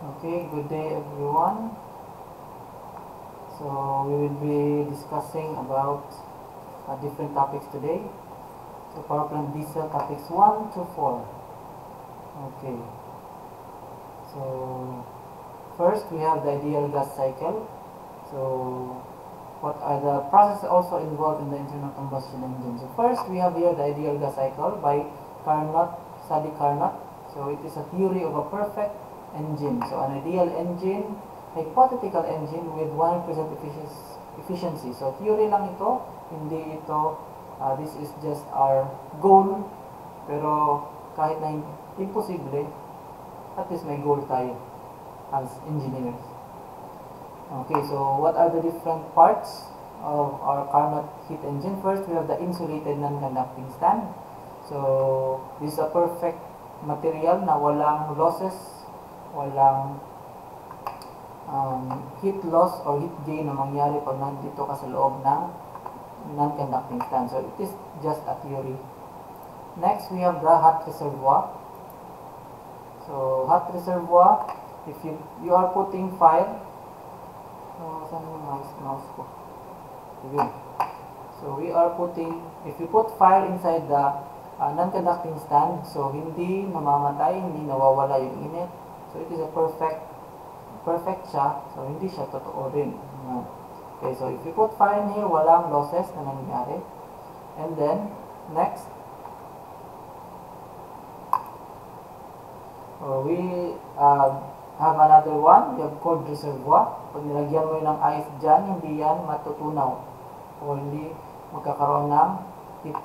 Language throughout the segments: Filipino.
Okay, good day everyone. So we will be discussing about different topics today. So power plant diesel topics 1 to 4. Okay. So first we have the ideal gas cycle. So what are the processes also involved in the internal combustion engine? So first we have here the ideal gas cycle by Carnot, Sadi Carnot. So it is a theory of a perfect engine. So an ideal engine, hypothetical engine with 100% efficiency. So theory lang ito, hindi ito, this is just our goal. Pero kahit na imposible, at least may goal tayo as engineers. Okay, so what are the different parts of our Carnot heat engine? First, we have the insulated non-conducting stand. So this is a perfect material na walang losses, walang heat loss or heat gain na mangyari pag nandito ka sa loob ng non-conducting stand. So it is just a theory. Next, we have the hot reservoir. So hot reservoir, if you are putting fire, saan yung mouse ko? So we are putting, if you put fire inside the non-conducting stand, so hindi namamatay, hindi nawawala yung init. So it is a perfect siya, so hindi siya totoo rin. Okay, so if you put fire in here, walang losses na nangyari. And then, next, we have another one, we have cold reservoir. Pag nilagyan mo ng ice dyan, hindi yan matutunaw o hindi magkakaroon ng heat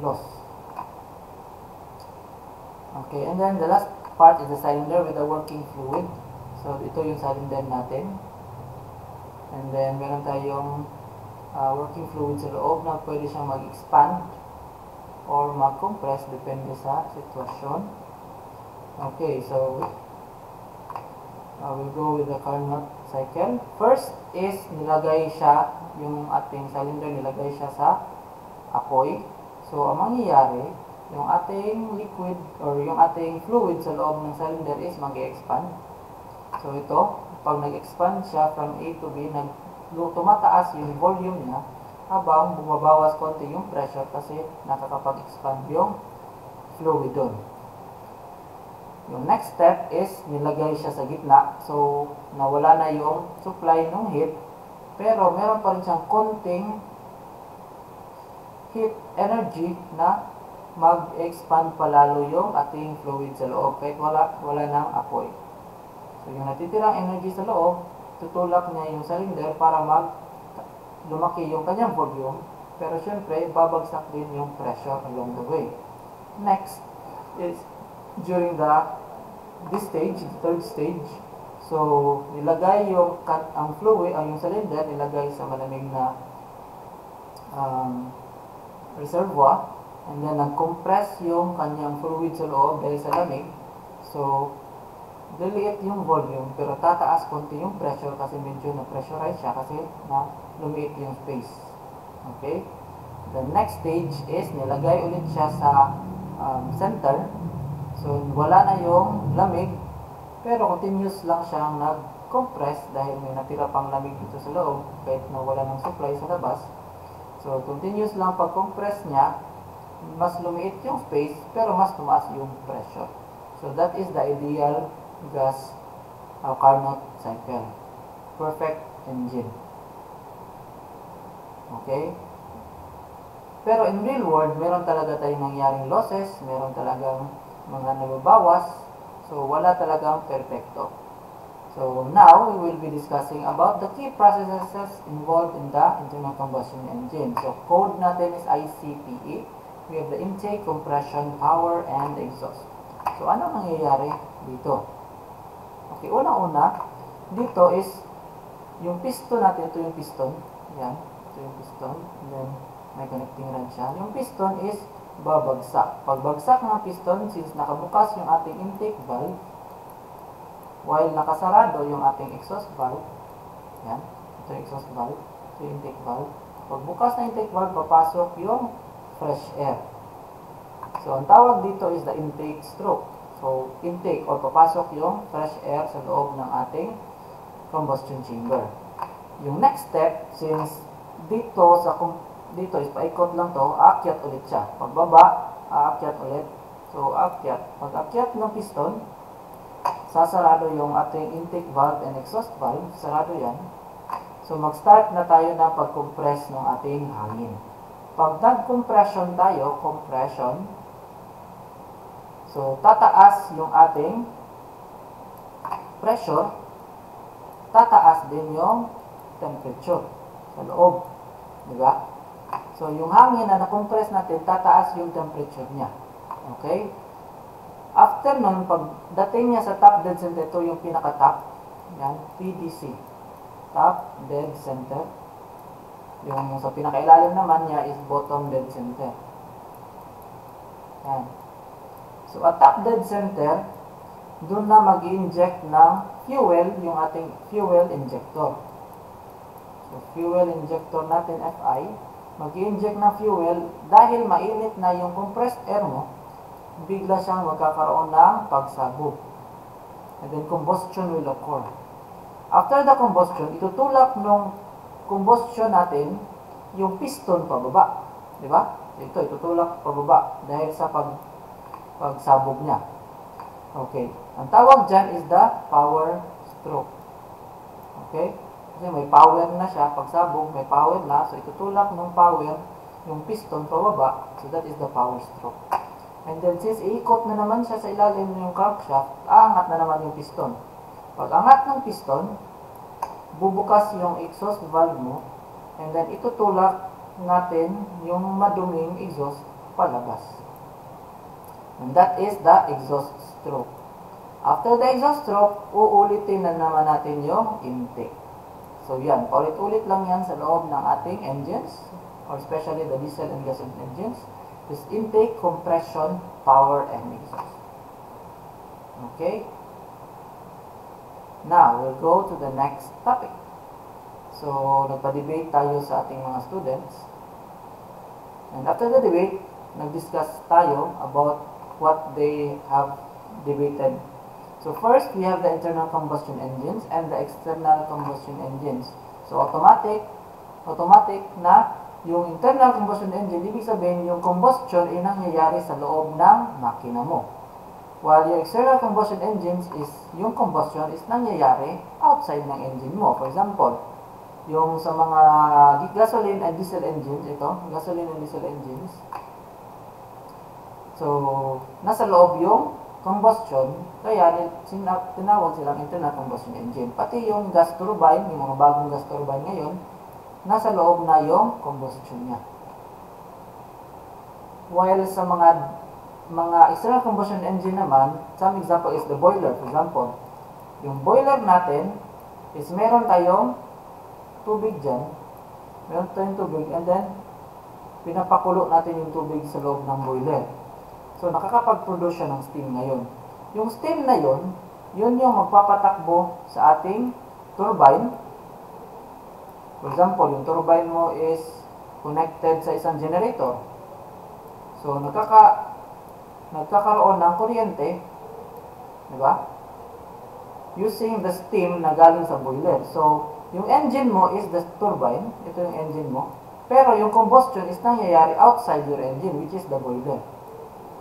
loss. Okay, and then the last part is the cylinder with the working fluid. So ito yung cylinder natin. And then meron tayong working fluid sa loob na pwede siyang mag-expand or mag-compress depende sa sitwasyon. Okay, so we'll go with the Carnot cycle. First is nilagay siya, yung ating cylinder nilagay siya sa apoy. So ang mangyayari, yung ating liquid or yung ating fluid sa loob ng cylinder is mag-expand. So ito, pag nag-expand siya from A to B, tumataas yung volume niya habang bumabawas konti yung pressure kasi nakakapag-expand yung fluid doon. Yung next step is nilagay siya sa gitna. So nawala na yung supply ng heat pero meron pa rin siyang konting heat energy na mag-expand palalo yung ating fluid sa loob kahit wala ng apoy. So yung natitirang energy sa loob, tutulak niya yung cylinder para lumaki yung kanyang volume, pero syempre babagsak din yung pressure along the way. Next is during this stage, the third stage, so nilagay ang fluid, yung cylinder nilagay sa malamig na reservoir, and then nag-compress yung kanyang fluid sa loob dahil sa lamig. So liliit yung volume pero tataas konti yung pressure kasi medyo na-pressurize siya kasi na lumiit yung space. Okay? The next stage is nilagay ulit siya sa center. So wala na yung lamig pero continuous lang siyang nag-compress dahil may natira pang lamig dito sa loob kahit na wala ng supply sa labas. So continuous lang pag-compress niya, mas lumiit yung space pero mas tumaas yung pressure. So that is the ideal gas Carnot cycle. Perfect engine. Okay? Pero in real world, meron talaga tayong nangyaring losses, meron talagang mga nababawas, so wala talagang perfecto. So now, we will be discussing about the key processes involved in the internal combustion engine. So code natin is ICPE. We have the intake, compression, power, and exhaust. So ano nangyayari dito? Okay, una-una, dito is yung piston natin, ito yung piston. Yan, ito yung piston. And then, may connecting rod siya. Yung piston is babagsak. Pagbagsak ng piston, since nakabukas yung ating intake valve, while nakasarado yung ating exhaust valve, yan, ito yung exhaust valve, ito yung intake valve. Pagbukas na intake valve, papasok yung fresh air. So, ang tawag dito is the intake stroke. So, intake or papasok yung fresh air sa loob ng ating combustion chamber. Yung next step, since dito is paikot lang to, aakyat ulit siya. Pagbaba, aakyat ulit. So, aakyat. Pag-akyat ng piston, sasarado yung ating intake valve and exhaust valve. Sarado yan. So, mag-start na tayo na pag-compress ng ating hangin. Pag nag-compression tayo, compression, so, tataas yung ating pressure, tataas din yung temperature sa loob. Diba? So, yung hangin na na-compress natin, tataas yung temperature niya. Okay? After nun, pagdating niya sa top dead center, ito yung pinaka-top. Yan, PDC. Top dead center. Yung sa pinaka-ilalim naman niya is bottom dead center. Yan. So, at top dead center, doon na mag-inject ng fuel, yung ating fuel injector. So, fuel injector natin, FI, mag-inject ng fuel dahil mainit na yung compressed air mo, bigla siyang magkakaroon ng pagsabog. And then, combustion will occur. After the combustion, itutulak ng combustion natin yung piston pababa. Diba? Ito, itutulak pababa dahil sa pagsabog niya. Okay. Ang tawag dyan is the power stroke. Okay? Kasi may power na siya. Pagsabog, may power na. So, itutulak ng power yung piston pababa. So, that is the power stroke. And then, since iikot na naman siya sa ilalim ng crankshaft, aangat na naman yung piston. Pag angat ng piston, bubukas yung exhaust valve mo. And then, itutulak natin yung maduming exhaust palabas. And that is the exhaust stroke. After the exhaust stroke, uulitin na naman natin yung intake. So yan, paulit-ulit lang yan sa loob ng ating engines, or especially the diesel and gasoline engines. This intake, compression, power, and exhaust. Okay? Now, we'll go to the next topic. So, nagpa-debate tayo sa ating mga students. And after the debate, nag-discuss tayo about what they have debated. So first, we have the internal combustion engines and the external combustion engines. So automatic na yung internal combustion engine, ibig sabihin yung combustion ay nangyayari sa loob ng makina mo. While yung external combustion engines is, yung combustion is nangyayari outside ng engine mo. For example, yung sa mga gasoline and diesel engines, ito, gasoline and diesel engines. So, nasa loob yung combustion, kaya tinawag silang internal combustion engine. Pati yung gas turbine, yung mga bagong gas turbine ngayon, nasa loob na yung combustion niya. While sa mga external combustion engine naman, some example is the boiler. For example, yung boiler natin is meron tayong tubig dyan, meron tayong tubig, and then pinapakulo natin yung tubig sa loob ng boiler. So, nakakapag-produce siya ng steam ngayon. Yung steam na yun yung magpapatakbo sa ating turbine. For example, yung turbine mo is connected sa isang generator. So, nagkakaroon ng kuryente, di ba? Using the steam na galing sa boiler. So, yung engine mo is the turbine. Ito yung engine mo. Pero yung combustion is nangyayari outside your engine, which is the boiler.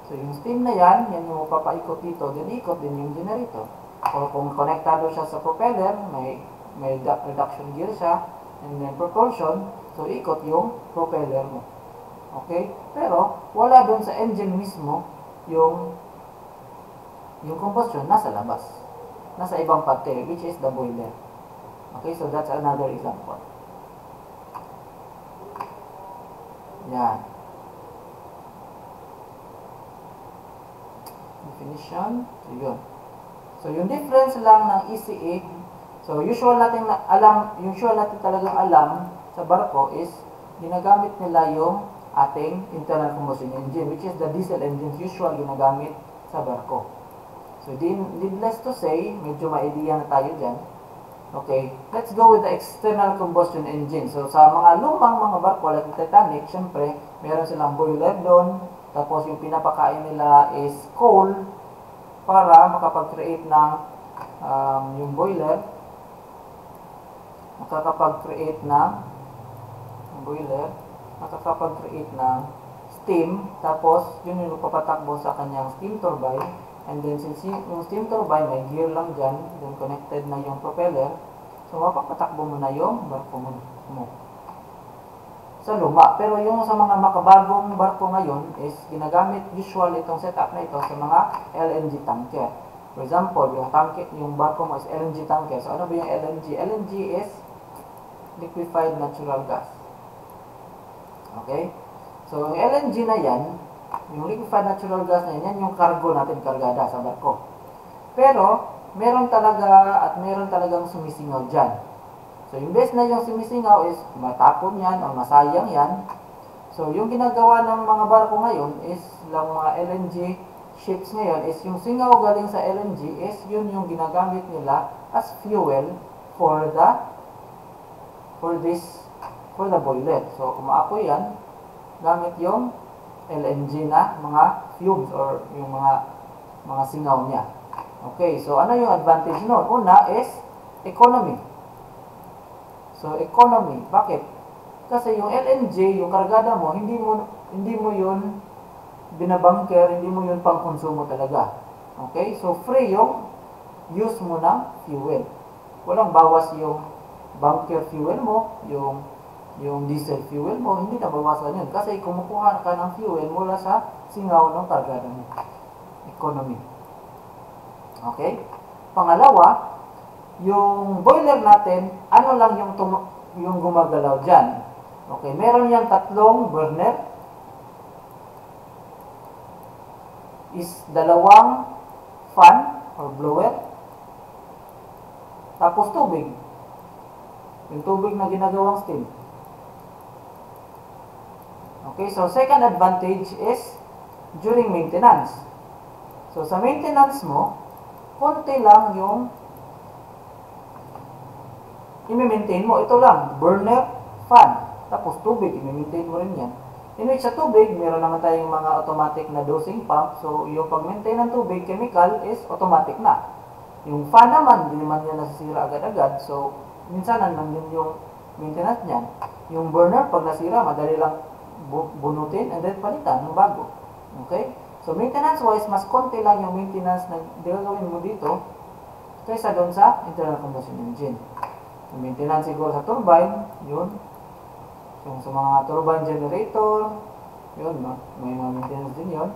So, yung steam na yan yung papaikot dito, then ikot din yung generator. O kung konektado siya sa propeller, may reduction gear siya, and then propulsion, so ikot yung propeller mo. Okay? Pero, wala doon sa engine mismo yung combustion nasa labas. Nasa ibang parte, which is the boiler. Okay? So, that's another example. Yan. Definition. So, yun. So, yung difference lang ng ECA, so, usual natin talagang alam sa barko is, ginagamit nila yung ating internal combustion engine, which is the diesel engines usual ginagamit sa barko. So, needless to say, medyo ma-idea na tayo dyan. Okay, let's go with the external combustion engine. So, sa mga lumang mga barko, like Titanic, syempre, meron silang boiler doon. Tapos, yung pinapakain nila is coal. para makapag-create ng yung boiler, makakapag-create ng steam, tapos yun yung papatakbo sa kanyang steam turbine. And then since yung steam turbine may gear lang dyan, then connected na yung propeller, so mapapatakbo mo na yung barko mo sa luma. Pero yung sa mga makabagong barko ngayon is ginagamit usual itong setup na ito sa mga LNG tanker. For example, yung barko mo is LNG tanker. So ano ba yung LNG? LNG is liquefied natural gas. Okay? So yung LNG na yan, yung liquefied natural gas na yan yung cargo natin kargada sa barko. Pero meron talagang sumisingaw dyan. So, imbes na yung sumisingaw is matapon yan o masayang yan. So, yung ginagawa ng mga barko ngayon is, lang mga LNG ships ngayon, is yung singaw galing sa LNG is yun yung ginagamit nila as fuel for the boiler. So, umaapoy yan gamit yung LNG na mga fumes or yung mga singaw niya. Okay, so ano yung advantage nun? Una is economy. So, economy. Bakit? Kasi yung LNG, yung kargada mo, hindi mo yun binabunker, hindi mo yun pang-konsumo talaga. Okay? So, free yung use mo ng fuel. Walang bawas yung bunker fuel mo, yung diesel fuel mo, hindi na bawasan yun. Kasi kumukuha ka ng fuel mula sa singaw ng kargada mo. Economy. Okay? Pangalawa, yung boiler natin, ano lang yung gumagalaw dyan. Okay, meron yan 3 burner. Is 2 fan or blower. Tapos tubig. Yung tubig na ginagawang steam. Okay, so second advantage is during maintenance. So sa maintenance mo, konti lang yung i-maintain mo. Ito lang, burner, fan, tapos tubig, i-maintain mo rin yan. In which sa tubig, meron naman tayong mga automatic na dosing pump. So, yung pag-maintain ng tubig, chemical, is automatic na. Yung fan naman, hindi naman yan nasisira agad-agad. So, minsan lang din yung maintenance niyan. Yung burner, pag nasira, madali lang bunutin and then palitan ng bago. Okay? So, maintenance-wise, mas konti lang yung maintenance na gagawin mo dito kaysa doon sa internal combustion engine. Maintenance siguro sa turbine, yun. Yung sa mga turbine generator, yun, may mga maintenance din yun.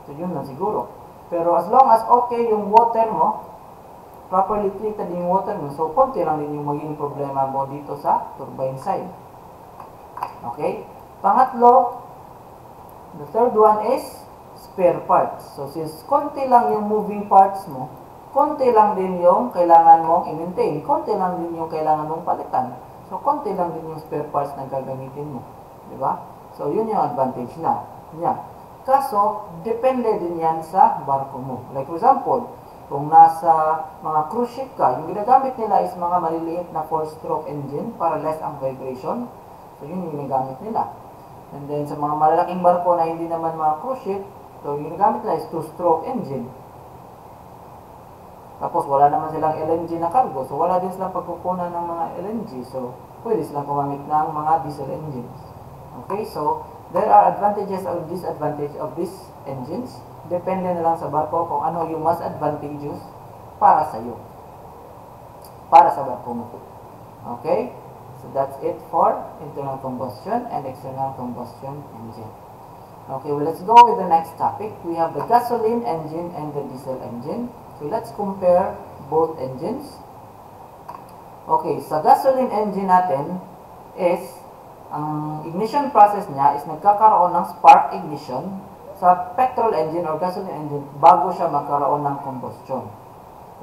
So, yun lang siguro. Pero as long as okay yung water mo, properly treated yung water mo, so konti lang din yung magiging problema mo dito sa turbine side. Okay? Pangatlo, the third one is spare parts. So, since konti lang yung moving parts mo, konti lang din yung kailangan mong i-maintain. Konti lang din yung kailangan mong palitan. So, konti lang din yung spare parts na gagamitin mo. Diba? So, yun yung advantage na. Yan. Kaso, depende din yan sa barko mo. Like for example, kung nasa mga cruise ship ka, yung ginagamit nila is mga maliliit na 4-stroke engine para less ang vibration. So, yun yung ginagamit nila. And then, sa mga malalaking barko na hindi naman mga cruise ship, so, yung ginagamit nila is 2-stroke engine. Tapos wala naman silang LNG na cargo. So wala din silang pagkukunan ng mga LNG. So pwede silang gumamit ng mga diesel engines. Okay, so there are advantages and disadvantages of these engines. Depende na lang sa barko kung ano yung mas advantageous para sa iyo. Para sa barko mo. Okay? So that's it for internal combustion and external combustion engine. Okay, well, let's go with the next topic. We have the gasoline engine and the diesel engine. So, let's compare both engines. Okay, sa gasoline engine natin is, ang ignition process niya is nagkakaroon ng spark ignition sa petrol engine or gasoline engine bago siya magkaroon ng combustion.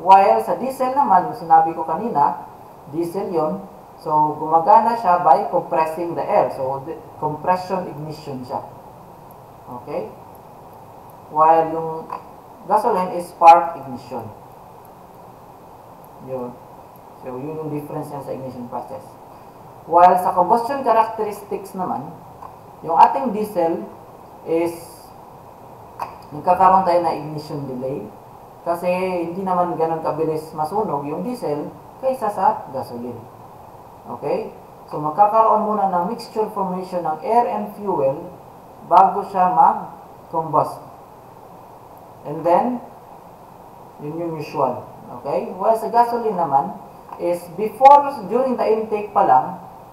While sa diesel naman, yung sinabi ko kanina, diesel yon. So, gumagana siya by compressing the air. So, compression ignition siya. Okay? While yung gasoline is spark ignition. Yun. So, yun yung difference yan sa ignition process. While sa combustion characteristics naman, yung ating diesel is nagkakaroon tayo na ignition delay. Kasi hindi naman ganun kabilis masunog yung diesel kaysa sa gasoline. Okay? So magkakaroon muna ng mixture formation ng air and fuel bago siya mag-combust. And then, yun yung usual. Okay? While sa gasoline naman, is before, during the intake pa lang,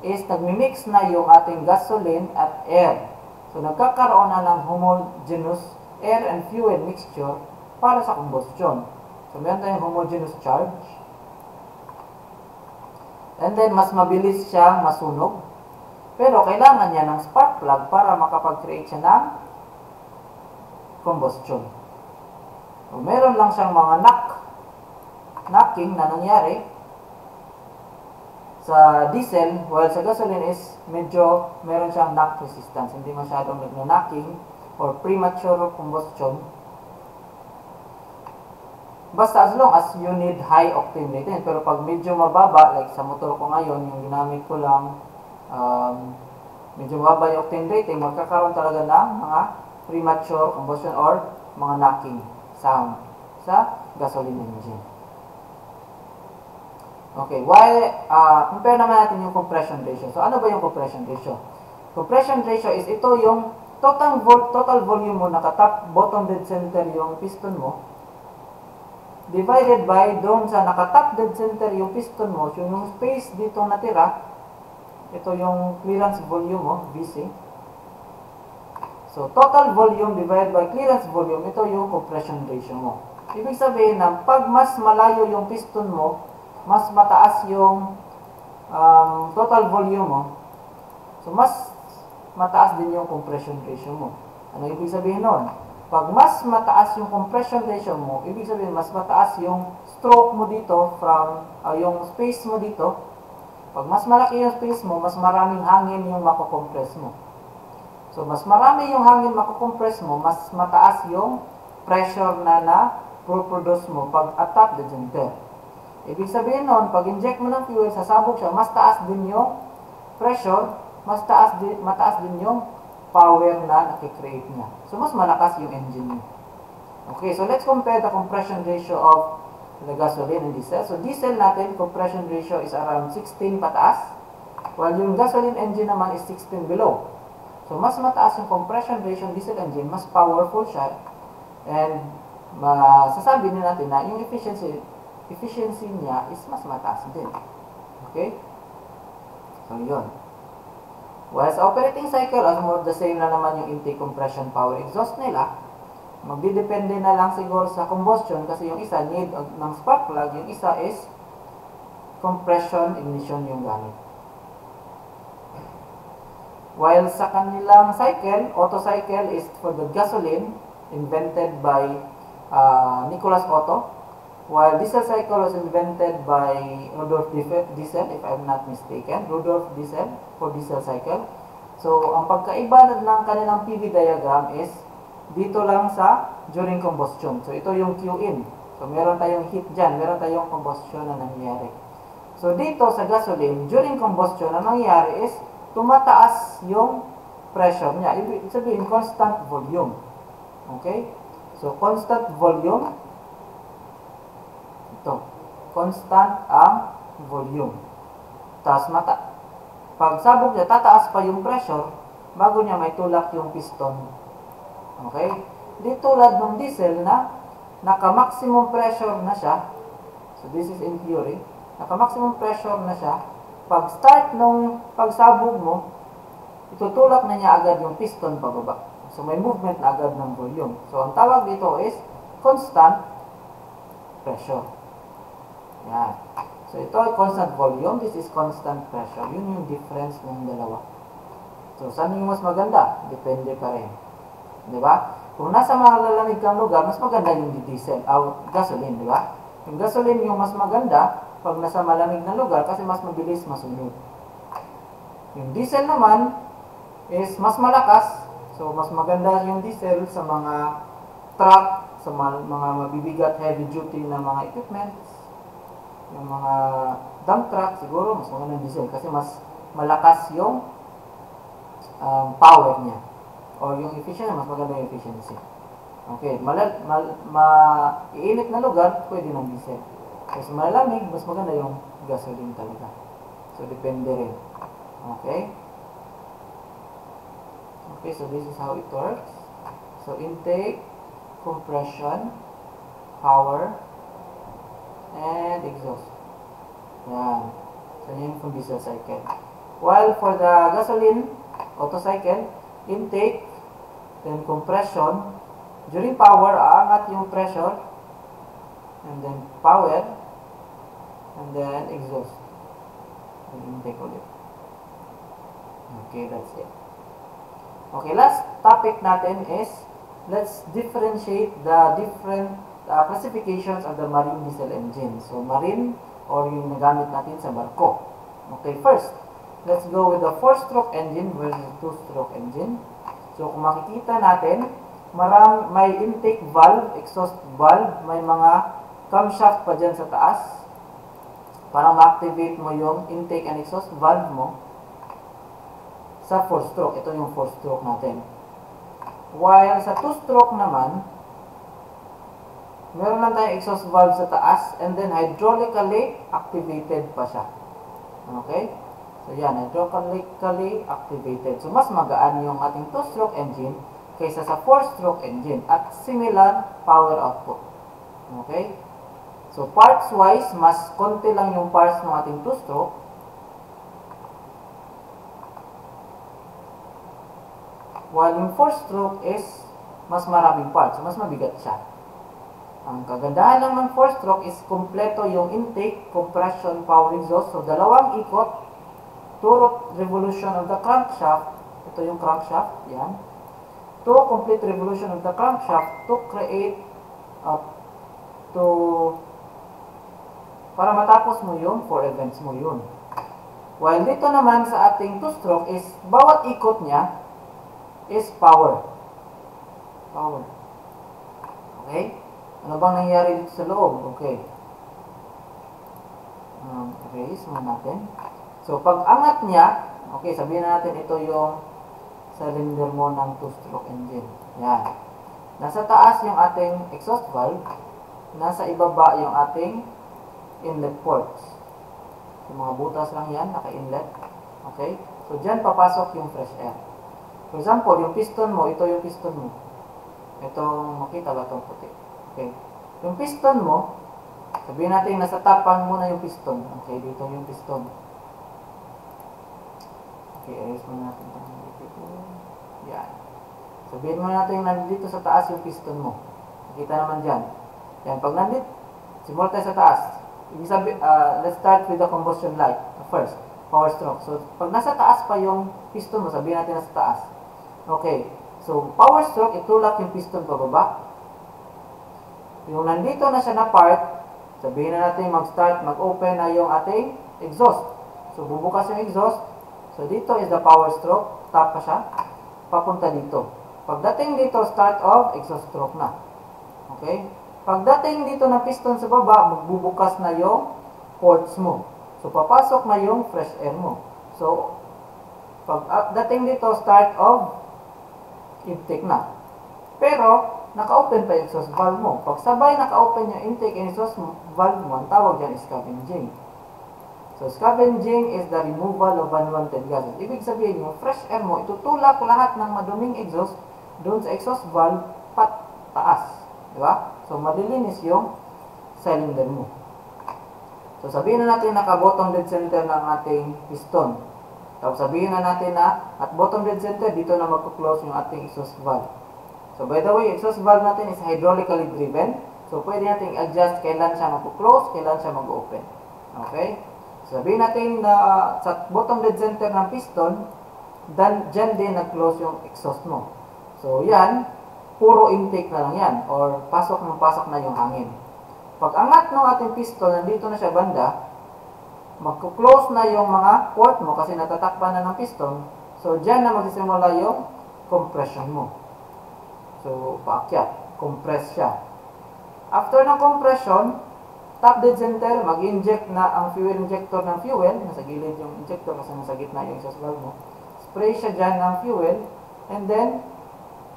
is nagmimix na yung ating gasoline at air. So nagkakaroon na ng homogeneous air and fuel mixture para sa combustion. So meron tayong homogeneous charge. And then, mas mabilis siyang masunog. Pero, kailangan niya ng spark plug para makapag-create siya ng combustion. So, meron lang siyang mga knocking na nangyari sa diesel, while sa gasoline is medyo meron siyang knock resistance. Hindi masyadong nagna-knocking or premature combustion. Basta as long as you need high octane rating. Pero pag medyo mababa, like sa motor ko ngayon, yung ginamit ko lang, medyo mababa yung octane rating, magkakaroon talaga ng mga premature combustion or mga knocking sound sa gasoline engine. Okay, compare naman natin yung compression ratio. So, ano ba yung compression ratio? Compression ratio is ito yung total volume mo, naka-top, bottom, dead center yung piston mo, divided by doon sa naka-top dead center yung piston mo, yung space dito natira, ito yung clearance volume mo, VC. So, total volume divided by clearance volume, ito yung compression ratio mo. Ibig sabihin na pag mas malayo yung piston mo, mas mataas yung total volume mo, so mas mataas din yung compression ratio mo. Ano ibig sabihin nun? Pag mas mataas yung compression ratio mo, ibig sabihin mas mataas yung stroke mo dito from yung space mo dito. Pag mas malaki yung space mo, mas maraming hangin yung makukompress mo. So, mas marami yung hangin makukompress mo, mas mataas yung pressure na pro-produce mo pag atop the center. Ibig sabihin nun, pag inject mo ng fuel, sasabog siya, mas taas din yung pressure, mataas din yung power na nakikreate niya. So, mas malakas yung engine niya. Okay, so let's compare the compression ratio of the gasoline and diesel. So, diesel natin, compression ratio is around 16 pataas, while yung gasoline engine naman is 16 below. So, mas mataas yung compression ratio ng diesel engine, mas powerful siya, and masasabi din natin na yung efficiency niya is mas mataas din. Okay? So, yun. While sa operating cycle, almost the same na naman yung intake, compression, power, exhaust nila. Magdidepende na lang siguro sa combustion kasi yung isa need ng spark plug, yung isa is compression, ignition yung gamit. While sa kanilang cycle, Otto cycle is for the gasoline, invented by Nicholas Otto, while diesel cycle was invented by Rudolf Diesel, if I'm not mistaken, Rudolf Diesel for diesel cycle. So, ang pagkaiba ng kanilang PV diagram is dito lang sa during combustion. So, ito yung Q-in. So, meron tayong heat dyan, meron tayong combustion na nangyayari. So, dito sa gasoline, during combustion, ang nangyayari is tumataas yung pressure niya. Ibig sabihin, constant volume. Okay? So, constant volume, ito, constant ang volume. Tapos, pag sabog niya, tataas pa yung pressure bago niya may tulak yung piston. Okay? Di tulad ng diesel na naka-maximum pressure na siya. So, this is in theory. Naka-maximum pressure na siya. Pag start nung pagsabog mo, itutulak na niya agad yung piston pababa. So, may movement na agad ng volume. So, ang tawag dito is constant pressure. Yan. So, ito ay constant volume. This is constant pressure. Yun yung difference ng dalawa. So, saan yung mas maganda? Depende pa rin. Diba? Kung nasa malalamig kang lugar, mas maganda yung diesel, gasoline, diba? Yung gasoline yung mas maganda pag nasa malamig na lugar kasi mas mabilis masunog. Yung diesel naman is mas malakas. So, mas maganda yung diesel sa mga truck, sa mga mabibigat heavy duty na mga equipments. Yung mga dump truck, siguro, mas maganda yung diesel kasi mas malakas yung power niya. O yung efficiency, mas maganda yung efficiency. Okay, iinit na lugar, pwede ng diesel. Kasi malamig, mas maganda yung gasoline talaga. So, depende rin. Okay? Okay, so this is how it works. So, intake, compression, power, and exhaust. Yan. So, yun yung diesel cycle. While for the gasoline, auto cycle, intake, then compression, during power, aangat yung pressure, and then power, and then exhaust. And intake ulit. Okay, that's it. Okay, last topic natin is, let's differentiate the different classifications of the marine diesel engine. So, marine, or yung nagamit natin sa barko. Okay, first, let's go with the 4-stroke engine versus 2-stroke engine. So, kung makikita natin, may intake valve, exhaust valve, may mga camshaft pa dyan sa taas para ma-activate mo yung intake and exhaust valve mo sa 4-stroke. Ito yung 4-stroke natin. While sa 2-stroke naman, meron lang tayong exhaust valve sa taas and then hydraulically activated pa siya. Okay? So yan, hydraulically activated. So mas magaan yung ating 2-stroke engine kaysa sa 4-stroke engine at similar power output. Okay? So parts-wise, mas konti lang yung parts ng ating 2-stroke. While yung 4-stroke is mas maraming parts. Mas mabigat siya. Ang kagandahan lang ng 4-stroke is kompleto yung intake, compression, power, exhaust. So dalawang ikot, 2 revolution of the crankshaft. Ito yung crankshaft. Yan. 2 complete revolution of the crankshaft to create para matapos mo yun, 4 events mo yun. While dito naman sa ating 2-stroke is bawat ikot niya is power. Power. Okay? Ano bang nangyari dito sa loob? Okay. Erase mo natin. So, pag angat niya, okay, sabihin natin ito yung cylinder mo ng 2-stroke engine. Yan. Nasa taas yung ating exhaust valve. Nasa ibaba yung ating inlet ports. Yung mga butas lang yan, naka-inlet. Okay? So, dyan papasok yung fresh air. For example, yung piston mo, ito yung piston mo. Itong, makita ba itong puti? Okay. Yung piston mo, sabihin natin nasa tapan muna yung piston. Okay, dito yung piston. Okay, erase mo natin itong dito. Yan. Sabihin mo natin nandito sa taas yung piston mo. Nakita naman dyan. Yan, pag nandito, simula tayo sa taas. Let's start with the combustion light first. Power stroke. So, pag nasa taas pa yung piston mo, sabihin natin nasa taas. Okay. So, power stroke, itulak yung piston pababa. Yung nandito na siya na part, sabihin na natin mag-start, mag-open na yung ating exhaust. So, bubukas yung exhaust. So, dito is the power stroke. Tap pa siya. Papunta dito. Pagdating dito, start of exhaust stroke na. Okay? Pagdating dito ng piston sa baba, magbubukas na yung ports mo. So, papasok na yung fresh air mo. So, pagdating dito, start of intake na. Pero, naka-open pa yung exhaust valve mo. Pag sabay naka-open yung intake and exhaust valve mo, ang tawag dyan is scavenging. So, scavenging is the removal of unwanted gases. Ibig sabihin, yung fresh air mo, itutulak lahat ng maduming exhaust doon sa exhaust valve pataas. Diba? So, malilinis yung cylinder mo. So, sabihin na natin naka-bottom dead center ng ating piston. Tapos sabihin na natin na at bottom dead center, dito na magkuklose yung ating exhaust valve. So, by the way, exhaust valve natin is hydraulically driven. So, pwede natin adjust kailan siya mag-close, kailan siya mag-open. Okay? So, sabihin natin na sa bottom dead center ng piston, dyan din nag-close yung exhaust mo. So, yan, puro intake na lang yan. Or pasok na yung hangin. Pag angat ng ating piston, nandito na siya banda, magkuklose na yung mga port mo kasi natatakpan na ng piston. So, dyan na magsisimula yung compression mo. So, paakyat. Compress siya. After ng compression, top dead center, mag-inject na ang fuel injector ng fuel. Nasa gilid yung injector kasi nasa gitna yung exhaust valve mo. Spray siya dyan ng fuel. And then,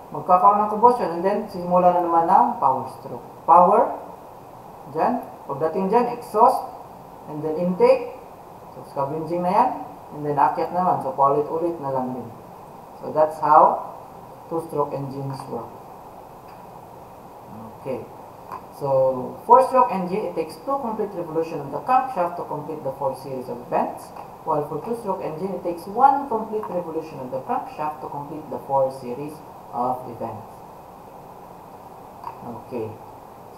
magkakaroon ng combustion, and then simula na naman ng power stroke. Power, dyan. Pagdating dyan, exhaust, and then intake. So, scavenging na yan. And then akyat naman. So, paulit-ulit na lang din. So, that's how two-stroke engines work. Okay. So, four-stroke engine, it takes 2 complete revolutions of the crankshaft to complete the 4 series of events. While for two-stroke engine, it takes 1 complete revolution of the crankshaft to complete the 4 series of events. Okay.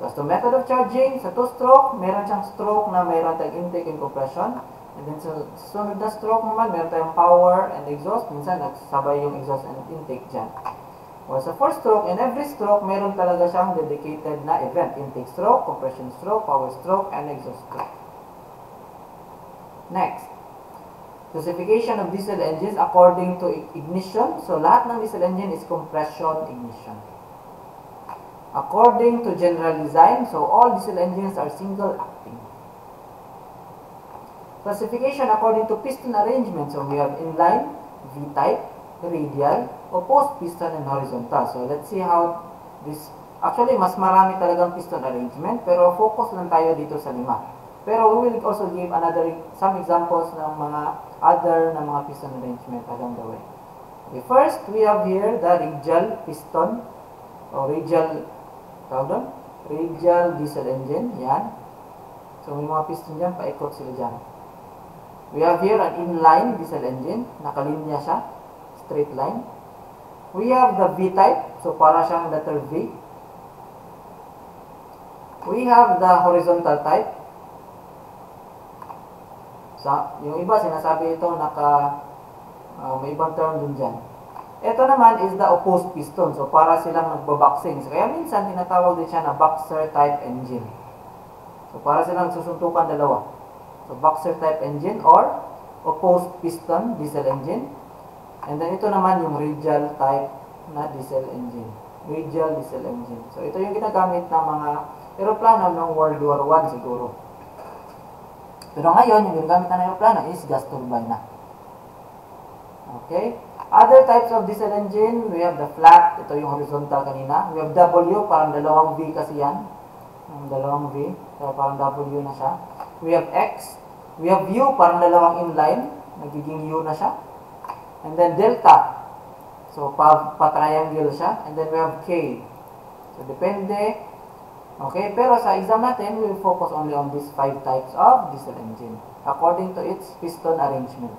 So, as to method of charging, sa two-stroke, meron siyang stroke na meron tayong intake and compression. And then sa sunod na stroke naman, meron tayong power and exhaust. Minsan, nagsabay yung exhaust and intake dyan. Well, sa four-stroke, in every stroke, meron talaga siyang dedicated na event. Intake stroke, compression stroke, power stroke, and exhaust stroke. Next. Classification of diesel engines according to ignition. So, lahat ng diesel engine is compression ignition. According to general design, so all diesel engines are single-acting. Classification according to piston arrangement. So, we have inline, V-type, radial, opposed piston, and horizontal. So, let's see how this... Actually, mas marami talagang piston arrangement, pero focus lang tayo dito sa 5. Pero we will also give some examples ng mga other na mga piston arrangement along the way. Okay, first, we have here the radial piston, o radial diesel engine. Yan. So, may mga piston dyan, paikot sila dyan. We have here an inline diesel engine. Nakalinya siya. Straight line. We have the V-type. So, para siyang letter V. We have the horizontal type. So, yung iba, sinasabi ito, may ibang term din dyan. Ito naman is the opposed piston. So, para silang nagbaboxing. So, kaya minsan, tinatawag din siya na boxer type engine. So, para silang susuntukan dalawa. So, boxer type engine or opposed piston diesel engine. And then, ito naman yung radial type na diesel engine. Radial diesel engine. So, ito yung ginagamit ng mga aeroplano ng World War I siguro. Pero ngayon, yung ginagamit ng aeroplano is gas turbine na. Okay? Other types of diesel engine, we have the flat. Ito yung horizontal kanina. We have W, parang dalawang V kasi yan. Dalawang V. Kaya parang W na siya. We have X. We have U, parang dalawang inline. Nagiging U na siya. And then delta. So, pa-triangle siya. And then we have K. So, depende. Okay, pero sa exam natin, we will focus only on these 5 types of diesel engine according to its piston arrangement.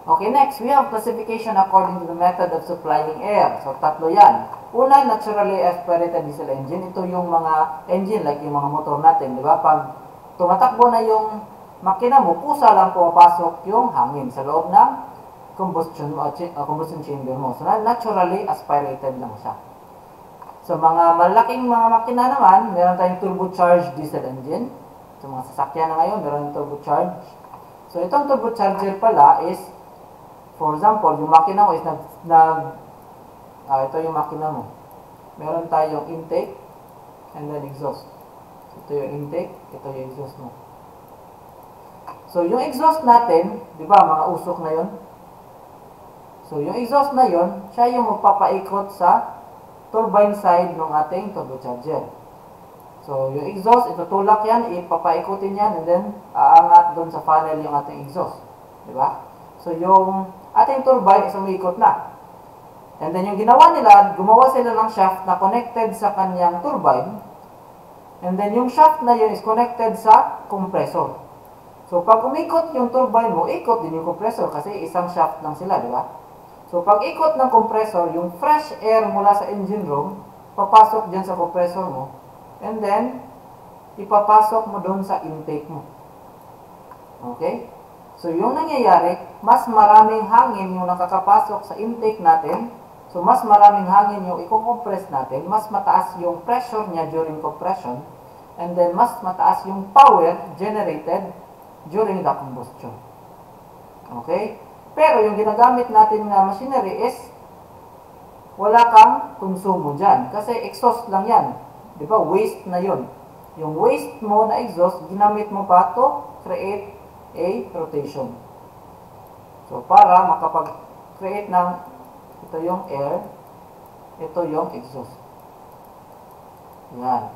Okay, next, we have classification according to the method of supplying air. So, tatlo yan. Una, naturally aspirated diesel engine. Ito yung mga engine, like yung mga motor natin, di ba? Pag tumatakbo na yung makina mo, kusa lang pumapasok yung hangin sa loob ng combustion chamber mo. So, naturally aspirated lang siya. So, mga malaking mga makina naman, meron tayong turbocharged diesel engine. So, mga sasakyan na ngayon, meron turbocharged. So, itong turbocharger pala is, for example, yung makina mo is ito yung makina mo. Meron tayong intake and then exhaust. So, ito yung intake, ito yung exhaust mo. So, yung exhaust natin, di ba, mga usok na yun? So, yung exhaust na yun, siya yung magpapaikot sa turbine side ng ating turbocharger. So, yung exhaust, itutulak yan, ipapaikutin yan, and then, aangat doon sa funnel yung ating exhaust. Di ba? So, yung ating turbine is umiikot na. And then, yung ginawa nila, gumawa sila ng shaft na connected sa kanyang turbine. And then, yung shaft na yun is connected sa compressor. So, pag umikot yung turbine mo, ikot din yung compressor kasi isang shaft lang sila, di ba? So, pag ikot ng compressor, yung fresh air mula sa engine room, papasok dyan sa compressor mo. And then, ipapasok mo doon sa intake mo. Okay? So, yung nangyayari, mas maraming hangin yung nakakapasok sa intake natin. So, mas maraming hangin yung i-compress natin. Mas mataas yung pressure niya during compression. And then, mas mataas yung power generated during the combustion. Okay? Pero yung ginagamit natin na machinery is wala kang konsumo dyan. Kasi exhaust lang yan. Di ba? Waste na yun. Yung waste mo na exhaust, ginamit mo pa to create a rotation. So, para makapag-create ng Ito yung air. Ito yung exhaust. Yan.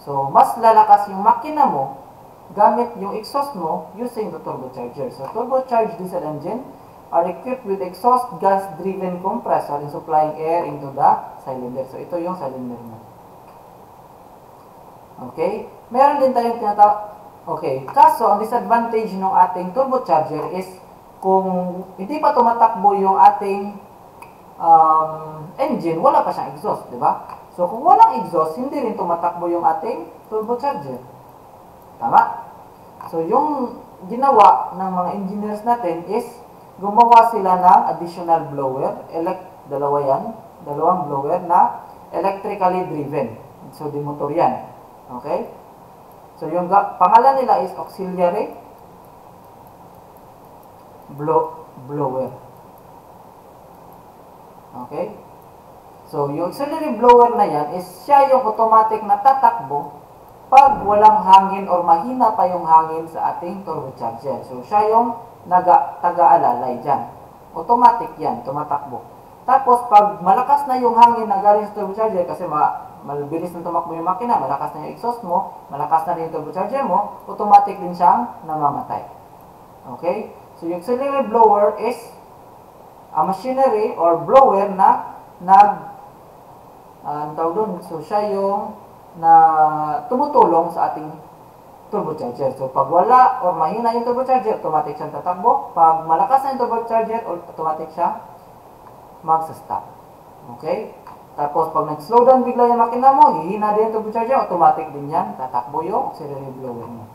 So, mas lalakas yung makina mo gamit yung exhaust mo using the turbocharger. So, turbocharged diesel engine are equipped with exhaust gas-driven compressor in supplying air into the cylinder. So, ito yung cylinder mo. Okay? Meron din tayong tinatawag. Okay. Kaso, ang disadvantage ng ating turbocharger is kung hindi pa tumatakbo yung ating engine, wala pa siyang exhaust, di ba? So, kung walang exhaust, hindi rin tumatakbo yung ating turbocharger. Tama? So, yung ginawa ng mga engineers natin is gumawa sila ng additional blower. Dalawa yan. Dalawang blower na electrically driven. So, di motor yan. Okay? So, yung pangalan nila is auxiliary blower. Okay? So, yung auxiliary blower na yan is siya yung automatic na tatakbo pag walang hangin or mahina pa yung hangin sa ating turbocharger. So, siya yung taga-alalay dyan. Automatic yan, tumatakbo. Tapos, pag malakas na yung hangin na galing sa turbocharger, kasi mabilis na tumakbo yung makina, malakas na yung exhaust mo, malakas na rin yung turbocharger mo, automatic din siyang namamatay. Okay? So, yung auxiliary blower is a machinery or blower na so, siya yung tumutulong sa ating turbocharger. So, pag wala or mahina yung turbocharger, automatic siyang tatakbo. Pag malakas na yung turbocharger, automatic siya magsa-stop. Okay? Tapos, pag nag-slow down bigla yung makina mo, hihina din yung turbocharger, automatic din yan, tatakbo yung auxiliary blower mo.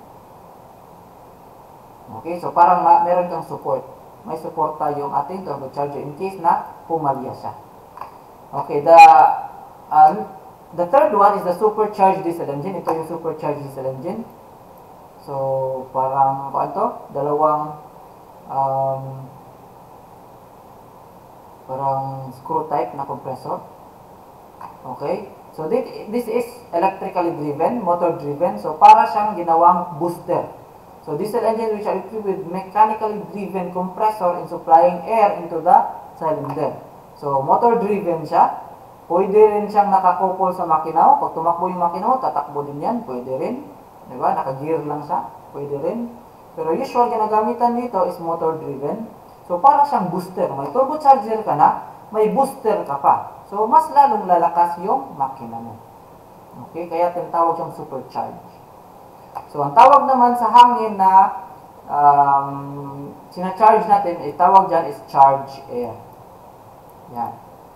Okay? So, parang meron kang support. May suporta yung ating turbocharger in case na pumalya siya. Okay, the third one is the supercharged diesel engine. Ito yung supercharged diesel engine. So, parang, dalawang, parang screw type na compressor. Okay? So, this is electrically driven, motor driven. So, para siyang ginawang booster. So, diesel engine which are equipped with mechanically driven compressor in supplying air into the cylinder. So, motor driven siya. Pwede rin siyang nakakouple sa makina mo. Pag tumakbo yung makina mo, tatakbo din yan. Pwede rin. Diba? Naka-gear lang siya. Pwede rin. Pero usual ginagamitan dito is motor driven. So, para siyang booster. May turbocharger ka na, may booster ka pa. So, mas lalong lalakas yung makina mo. Okay? Kaya tinatawag siyang supercharged. So, ang tawag naman sa hangin na sinacharge natin, tawag dyan is charge air. Yan.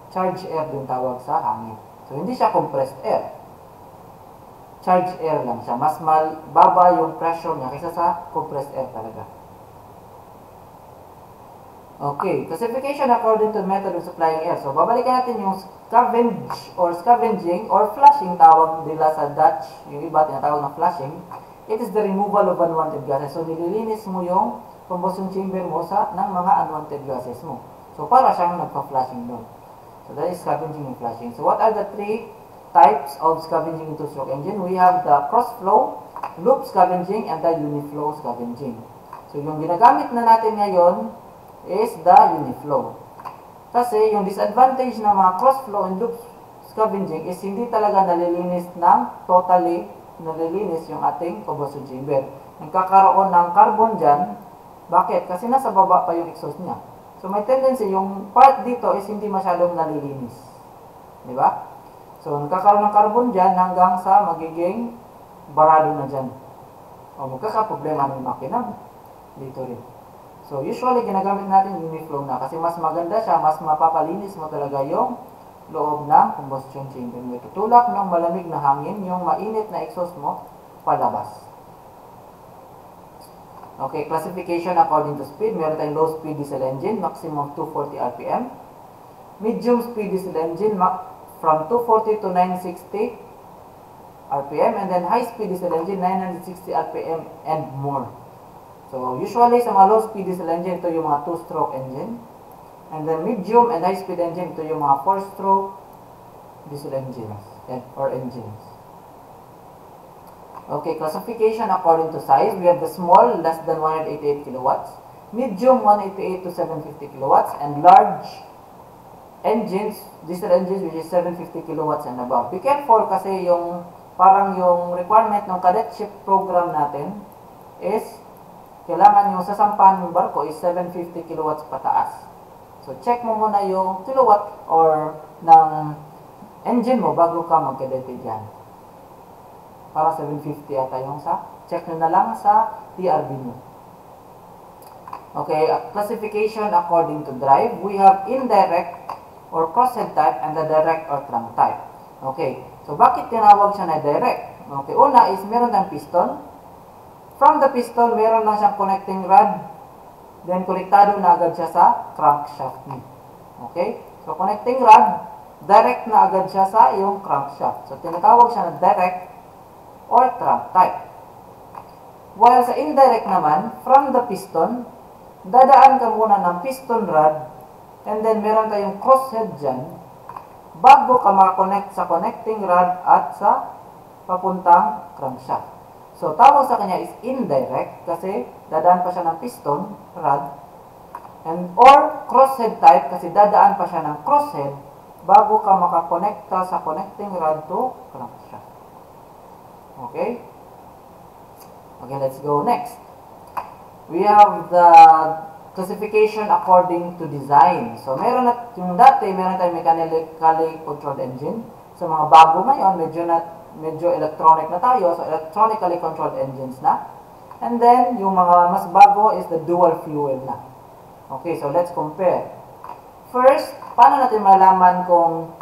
Charge air din tawag sa hangin. So, hindi siya compressed air. Charge air lang siya. Mas baba yung pressure niya kaysa sa compressed air talaga. Okay. Classification according to method of supplying air. So, babalikan natin yung scavenging or flushing tawag nila sa Dutch. Yung iba tinatawag na flushing. It is the removal of unwanted gases. So, nililinis mo yung combustion chamber mo ng mga unwanted gases mo. So, para siyang nagpa-flushing doon. So, that is scavenging and flushing. So, what are the three types of scavenging in two-stroke engine? We have the cross-flow, loop scavenging, and the uniflow scavenging. So, yung ginagamit na natin ngayon is the uniflow. Kasi, yung disadvantage ng mga cross-flow and loop scavenging is hindi talaga nalilinis yung ating combustion chamber. Nagkakaroon ng carbon dyan. Bakit? Kasi nasa baba pa yung exhaust niya. So, may tendency, yung part dito is hindi masyadong nalilinis. Di ba? So, nagkakaroon ng carbon dyan hanggang sa magiging barado na dyan. O, magkakaproblema ng makina dito rin. So, usually, ginagamit natin uniflow na kasi mas maganda siya, mas mapapalinis mo talaga yung loob ng combustion chamber mo. Tutulak ng malamig na hangin, yung mainit na exhaust mo, palabas. Okay, classification according to speed. Meron tayong low speed diesel engine, maximum 240 RPM. Medium speed diesel engine, from 240 to 960 RPM. And then high speed diesel engine, 960 RPM and more. So, usually sa mga low speed diesel engine, ito yung mga 2-stroke engine. And then medium and high speed engine, ito yung mga 4-stroke diesel engines or engines. Okay, classification according to size. We have the small, less than 188 kilowatts. Medium, 188 to 750 kilowatts. And large, engines, diesel engines which is 750 kilowatts and above. Be careful kasi yung parang yung requirement ng cadetship program natin is kailangan yung sasampahan ng barko is 750 kilowatts pataas. So check mo muna yung kilowatt or ng engine mo bago ka mag-cadete dyan. Para 750 ata yung sa check nyo na lang sa TRB mo. Okay, classification according to drive. We have indirect or crosshead type and the direct or trunk type. Okay, so bakit tinawag siya na direct? Okay, una is meron tayong piston. From the piston, meron lang siyang connecting rod. Then, konektado na agad siya sa crankshaft niya. Okay, so connecting rod, direct na agad siya sa iyong crankshaft. So, tinatawag siya na direct or trunk type. While sa indirect naman, from the piston, dadaan ka muna ng piston rod, and then meron tayong crosshead dyan, bago ka makakonect sa connecting rod at sa papuntang crankshaft. So, tawag sa kanya is indirect kasi dadaan pa siya ng piston rod, and or crosshead type kasi dadaan pa siya ng crosshead bago ka makakonekta sa connecting rod to crankshaft. Okay? Okay, let's go next. We have the classification according to design. So, meron na, yung dati, meron tayong mechanically controlled engine. So, mga bago ngayon, medyo electronic na tayo. So, electronically controlled engines na. And then, yung mga mas bago is the dual fuel na. Okay, so let's compare. First, paano natin malaman kung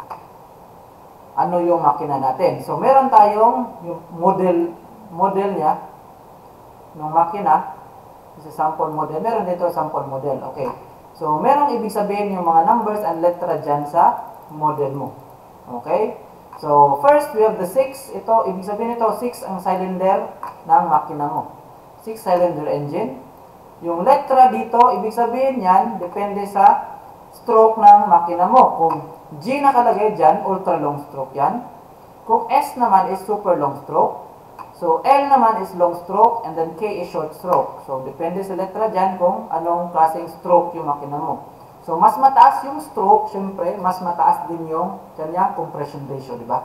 ano yung makina natin? So, meron tayong yung model niya ng makina. Isa sample model. Meron dito sample model. Okay. So, meron ibig sabihin yung mga numbers and letra dyan sa model mo. Okay? So, first, we have the 6. Ito, ibig sabihin ito, 6 ang cylinder ng makina mo. 6-cylinder engine. Yung letra dito, ibig sabihin yan, depende sa stroke ng makina mo. Kung G nakalagay dyan, ultra long stroke yan. Kung S naman is super long stroke. So, L naman is long stroke and then K is short stroke. So, depende sa letra dyan kung anong klaseng stroke yung makina mo. So, mas mataas yung stroke, syempre, mas mataas din yung kanyang compression ratio, di ba?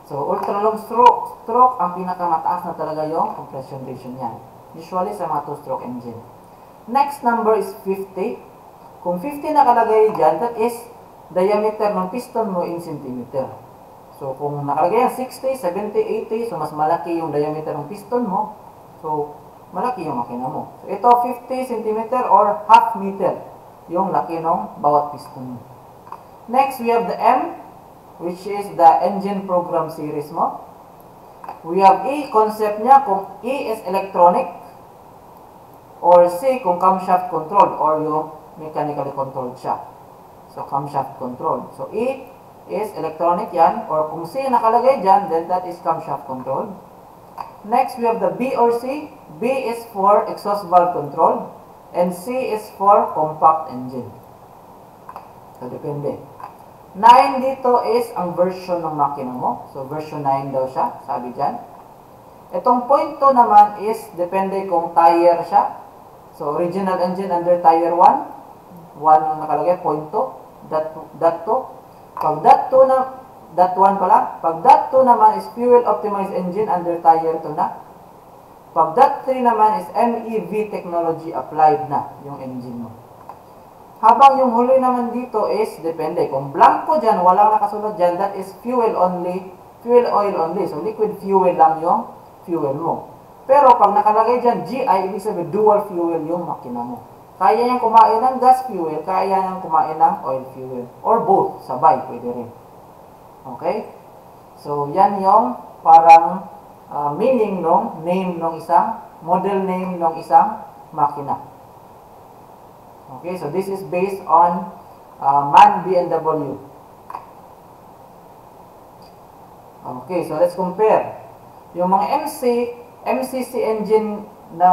So, ultra long stroke, ang pinakamataas na talaga yung compression ratio niyan. Usually sa mga 2-stroke engine. Next number is 50. Kung 50 nakalagay dyan, that is diameter ng piston mo in centimeter. So, kung nakalagay yan 60, 70, 80, so mas malaki yung diameter ng piston mo. So, malaki yung makina mo. So, ito 50 cm or half meter yung laki ng bawat piston mo. Next, we have the M, which is the engine program series mo. We have E, concept niya kung E is electronic or C kung camshaft control or yung mechanically controlled siya. So, camshaft control. So, E is electronic yan, or kung C nakalagay dyan, then that is camshaft control. Next, we have the B or C. B is for exhaust valve control, and C is for compact engine. So, depende. 9 dito is ang version ng makina mo. So, version 9 daw siya, sabi dyan. Itong point 2 naman is, depende kung tire siya. So, original engine under tire 1. 1 ang nakalagay, point 2. That 2. Pag that 1 pala, pag that 2 naman is fuel optimized engine under tire 2 na. Pag that 3 naman is MEV technology applied na yung engine mo. Habang yung huli naman dito is, depende. Kung blanco dyan, walang nakasulat dyan, that is fuel only, fuel oil only. So, liquid fuel lang yung fuel mo. Pero pag nakalagay dyan, GI, ibig sabihin dual fuel yung makina mo. Kaya niyang kumain ng gas fuel, kaya niyang kumain ng oil fuel. Or both, sabay, pwede rin. Okay? So, yan yung parang meaning ng name ng isang, model name ng isang makina. Okay, so this is based on MAN B&W. Okay, so let's compare. Yung mga MCC engine na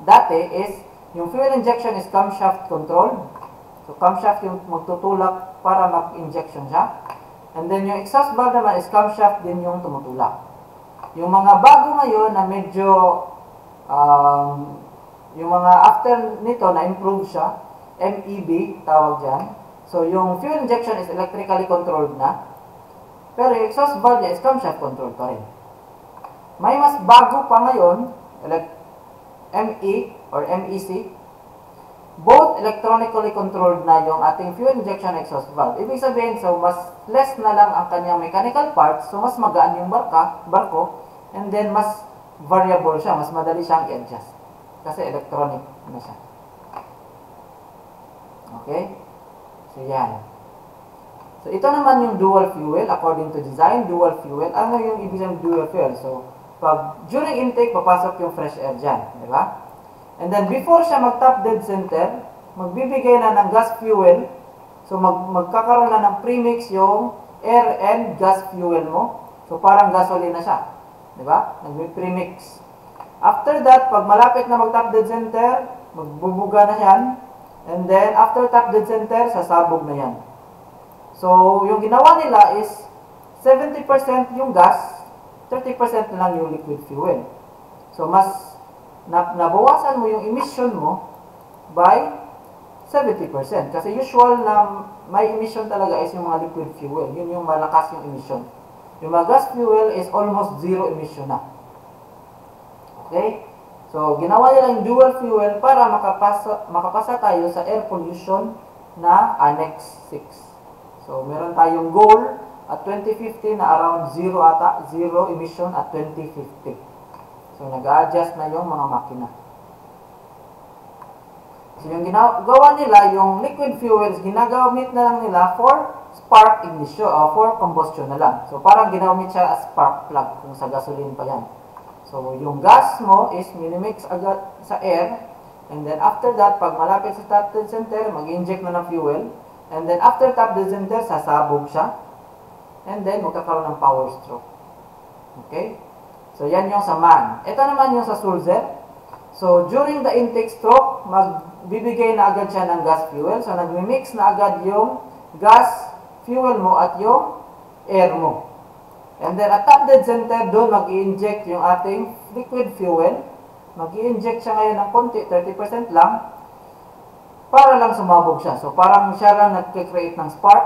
dati is yung fuel injection is camshaft control. So, camshaft yung magtutulak para mag-injection siya. And then, yung exhaust valve naman is camshaft din yung tumutulak. Yung mga bago ngayon na medyo, yung mga after nito na improve siya, MEB, tawag dyan. So, yung fuel injection is electrically controlled na. Pero yung exhaust valve niya is camshaft controlled pa rin. May mas bago pa ngayon, ME or MEC. Both electronically controlled na yung ating fuel injection exhaust valve. Ibig sabihin, so mas less na lang ang kanyang mechanical parts, so mas magaan yung barko, and then mas variable siya, mas madali siyang i-adjust. Kasi electronic na siya. Okay? So, yan. So, ito naman yung dual fuel. According to design, dual fuel. Ano yung ibig sabihin dual fuel? So, pag during intake, papasok yung fresh air dyan. Di ba? And then, before siya mag-top dead center, magbibigay na ng gas fuel. So, magkakaroon na ng premix yung air and gas fuel mo. So, parang gasoline na siya. Di ba? Nag-premix. After that, pag malapit na mag-top dead center, magbubuga na yan. And then, after top dead center, sasabog na yan. So, yung ginawa nila is 70% yung gas, 30% na lang yung liquid fuel. So, mas nabawasan mo yung emission mo by 70%. Kasi usual na may emission talaga is yung mga liquid fuel. Yun yung malakas yung emission. Yung mga gas fuel is almost zero emission na. Okay? So, ginawa nila yung dual fuel para makapasa tayo sa air pollution na Annex 6. So, meron tayong goal at 2050 na around zero emission at 2050. So, nag-a-adjust na yung mga makina. So, yung ginagawa nila, yung liquid fuels, ginagamit na lang nila for spark ignition, for combustion na lang. So, parang ginamit siya as spark plug kung sa gasoline pa yan. So, yung gas mo is minimix agad sa air. And then, after that, pag malapit sa top dead center, mag-inject na ng fuel. And then, after top dead center, sasabog siya. And then, magkakaroon ng power stroke. Okay? So, yan yung sa MAN. Ito naman yung sa Sulzer. So, during the intake stroke, magbibigay na agad siya ng gas fuel. So, nag-mix na agad yung gas fuel mo at yung air mo. And then, at top dead center, doon mag-i-inject yung ating liquid fuel. Mag-i-inject siya ngayon ng konti, 30% lang, para lang sumabog siya. So, parang siya lang nag-create ng spark